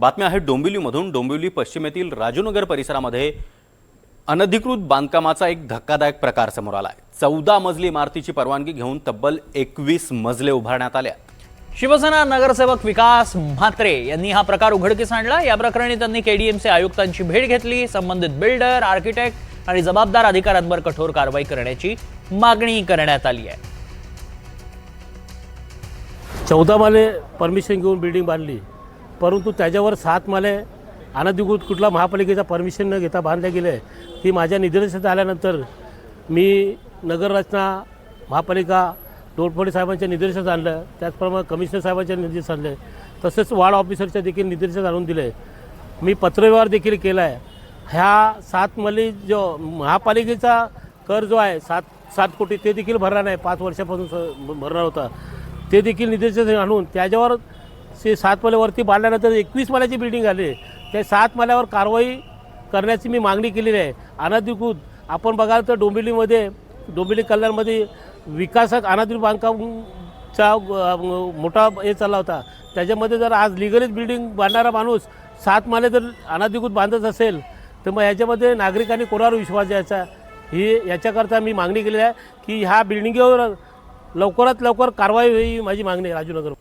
बातम्या आहे डोंबिवलीमधून। डोंबिवली पश्चिमेतील राजूनगर परिसरामध्ये अनधिकृत बांधकामाचा एक धक्कादायक प्रकार समोर आलाय। 14 मजली इमारतीची परवानगी घेऊन तब्बल 21 मजले उभारण्यात आले। शिवसेना नगरसेवक विकास म्हात्रे यांनी हा प्रकार उघडकीस आणला। या प्रकरणी त्यांनी केडीएमसी आयुक्तांची भेट घेतली। संबंधित बिल्डर, आर्किटेक्ट आणि जबाबदार अधिकाऱ्यांवर कठोर कारवाई करण्याची मागणी करण्यात आली आहे। 14 माले परमिशन घेऊन बिल्डिंग बांधली, परंतु त्याच्यावर 7 माले अनधिकृत कुठला महापालिकेचा परमिशन न घेता बांधले गेले। ती माझ्या निदर्शनास आल्यानंतर मी नगररचना महापालिका तोडफोडी साहेबांच्या निर्देशास आणलं, त्याचप्रमाणे कमिशनर साहेबांच्या निर्देश आणले, तसेच वार्ड ऑफिसरच्या देखील निर्देश आणून दिले। मी पत्रव्यवहार देखील केला आहे। ह्या 7 मजली जो महापालिकेचा कर जो आहे 7 कोटी ते देखील भरला नाही, 5 वर्षापासून भरणार होता, ते देखील निर्देश आणून त्याच्यावर 7 माल्यावरती बांधल्यानंतर 21 माल्याची बिल्डिंग आली। त्या 7 माल्यावर कारवाई करण्याची मी मागणी केलेली आहे। अनधिकृत आपण बघाल तर डोंबिवली कल्याणमध्ये विकासात अनधिकृत बांधकामचा मोठा हे चालला होता। त्याच्यामध्ये जर आज लिगलीच बिल्डिंग बांधणारा माणूस 7 माले जर अनधिकृत बांधत असेल तर मग याच्यामध्ये नागरिकांनी कोणावर विश्वास द्यायचा, ही याच्याकरता मी मागणी केलेली आहे की ह्या बिल्डिंगवर लवकरात लवकर कारवाई होईल, माझी मागणी आहे राजूनगर।